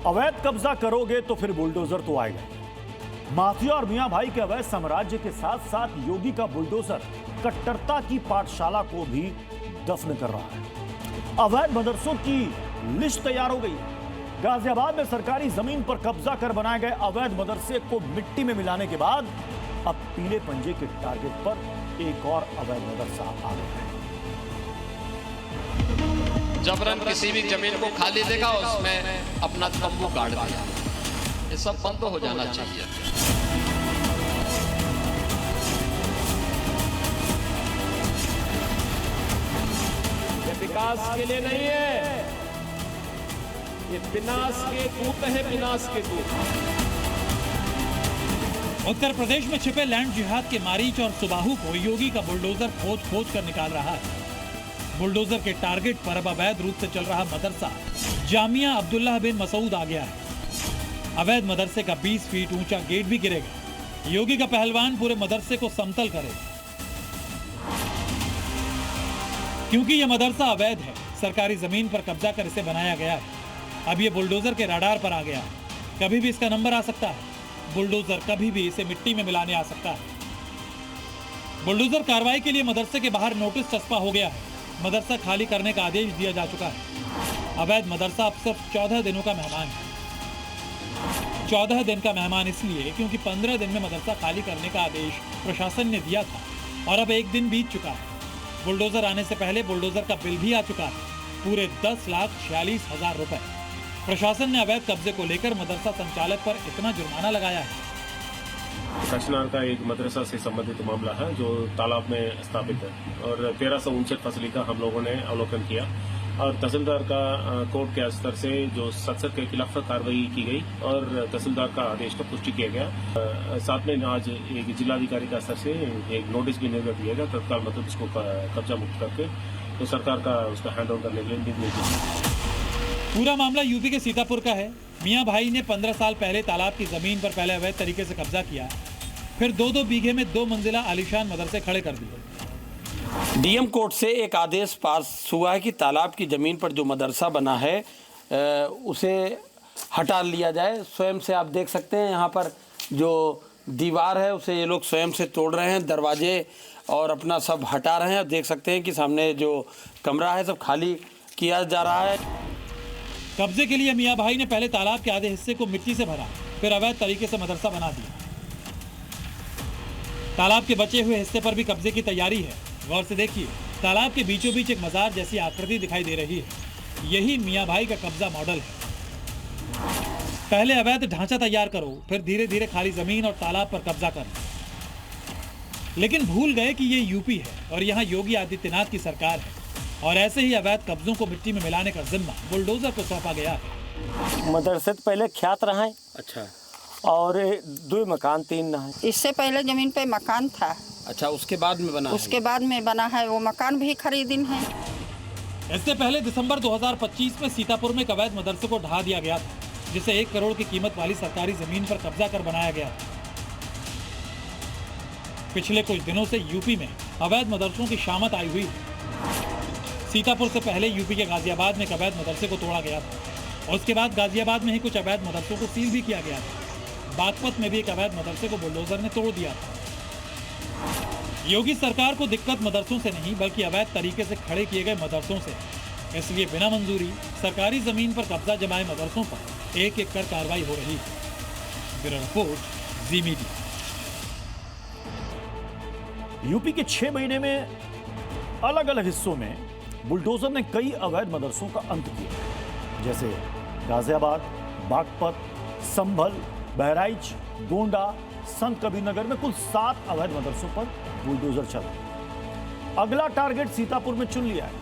अवैध कब्जा करोगे तो फिर बुलडोजर तो आएगा। माफिया और मियां भाई के अवैध साम्राज्य के साथ साथ योगी का बुलडोजर कट्टरता की पाठशाला को भी दफन कर रहा है। अवैध मदरसों की लिस्ट तैयार हो गई। गाजियाबाद में सरकारी जमीन पर कब्जा कर बनाए गए अवैध मदरसे को मिट्टी में मिलाने के बाद अब पीले पंजे के टारगेट पर एक और अवैध मदरसा आ गया है। जबरन किसी भी जमीन को खाली देगा, उसमें अपना तंबू गाड़ दिया। ये सब बंद हो जाना चाहिए। ये विकास के लिए नहीं है, ये विनाश के दूत है, विनाश के दूत। उत्तर प्रदेश में छिपे लैंड जिहाद के मारीच और सुबाहू को योगी का बुलडोजर खोज खोज कर निकाल रहा है। बुलडोजर के टारगेट पर अब अवैध रूप से चल रहा मदरसा जामिया अब्दुल्लाह बिन मसूद आ गया है। अवैध मदरसे का 20 फीट ऊंचा गेट भी गिरेगा। योगी का पहलवान पूरे मदरसे को समतल करेगा। क्योंकि यह मदरसा अवैध है, सरकारी जमीन पर कब्जा कर इसे बनाया गया है। अब यह बुलडोजर के रडार पर आ गया है। कभी भी इसका नंबर आ सकता है। बुलडोजर कभी भी इसे मिट्टी में मिलाने आ सकता है। बुलडोजर कार्रवाई के लिए मदरसे के बाहर नोटिस चस्पा हो गया है। मदरसा खाली करने का आदेश दिया जा चुका है। अवैध मदरसा अब सिर्फ 14 दिनों का मेहमान है। 14 दिन का मेहमान इसलिए क्योंकि 15 दिन में मदरसा खाली करने का आदेश प्रशासन ने दिया था और अब एक दिन बीत चुका है। बुलडोजर आने से पहले बुलडोजर का बिल भी आ चुका है, पूरे 10,46,000 रुपए। प्रशासन ने अवैध कब्जे को लेकर मदरसा संचालक पर इतना जुर्माना लगाया है। कचनार का एक मदरसा से संबंधित मामला है जो तालाब में स्थापित है और 1359 फसली का हम लोगों ने अवलोकन किया और तहसीलदार का कोर्ट के स्तर से जो सख्त के खिलाफ कार्रवाई की गई और तहसीलदार का आदेश को पुष्टि किया गया। साथ में आज एक जिलाधिकारी का स्तर से एक नोटिस भी निर्गत किया गया तत्काल मतलब इसको कब्जा मुक्त करके तो सरकार का उसका हैंड ओवर करने के लिए निर्देश दिया। पूरा मामला यूपी के सीतापुर का है। मियां भाई ने 15 साल पहले तालाब की जमीन पर पहले अवैध तरीके से कब्जा किया, फिर 2-2 बीघे में 2 मंजिला आलीशान मदरसे खड़े कर दिए। डीएम कोर्ट से एक आदेश पास हुआ है कि तालाब की ज़मीन पर जो मदरसा बना है उसे हटा लिया जाए। स्वयं से आप देख सकते हैं यहाँ पर जो दीवार है उसे ये लोग स्वयं से तोड़ रहे हैं, दरवाजे और अपना सब हटा रहे हैं। देख सकते हैं कि सामने जो कमरा है सब खाली किया जा रहा है। कब्जे के लिए मियां भाई ने पहले तालाब के आधे हिस्से को मिट्टी से भरा, फिर अवैध तरीके से मदरसा बना दिया। तालाब के बचे हुए हिस्से पर भी कब्जे की तैयारी है। गौर से देखिए, तालाब के बीचों बीच एक मजार जैसी आकृति दिखाई दे रही है। यही मियां भाई का कब्जा मॉडल है। पहले अवैध ढांचा तैयार करो, फिर धीरे धीरे खाली जमीन और तालाब पर कब्जा करो। लेकिन भूल गए कि ये यूपी है और यहाँ योगी आदित्यनाथ की सरकार है और ऐसे ही अवैध कब्जों को मिट्टी में मिलाने का जिम्मा बुलडोजर को सौंपा गया है। मदरसे तो पहले ख्यात रहा है। अच्छा, और 2 मकान 3 रहा है। इससे पहले जमीन पे मकान था। अच्छा, उसके बाद में बना उसके बाद में बना है, वो मकान भी खरीदिन है। इससे पहले दिसंबर 2025 में सीतापुर में एक अवैध मदरसे को ढहा दिया गया था, जिसे 1 करोड़ की कीमत वाली सरकारी जमीन पर कब्जा कर बनाया गया था। पिछले कुछ दिनों से यूपी में अवैध मदरसों की शामत आई हुई है। सीतापुर से पहले यूपी के गाजियाबाद में एक अवैध मदरसे को तोड़ा गया था और उसके बाद गाजियाबाद में ही कुछ अवैध मदरसों को सील भी किया गया था। बागपत में भी एक अवैध मदरसे को बुलडोजर ने तोड़ दिया था। योगी सरकार को दिक्कत मदरसों से नहीं बल्कि अवैध तरीके से खड़े किए गए मदरसों से। इसलिए बिना मंजूरी सरकारी जमीन पर कब्जा जमाए मदरसों पर एक एक कर कार्रवाई हो रही है। ब्यूरो रिपोर्ट, जी मीडिया। यूपी के 6 महीने में अलग अलग हिस्सों में बुलडोजर ने कई अवैध मदरसों का अंत किया, जैसे गाजियाबाद, बागपत, संभल, बहराइच, गोंडा, संत कबीरनगर में कुल 7 अवैध मदरसों पर बुलडोजर चला। अगला टारगेट सीतापुर में चुन लिया है।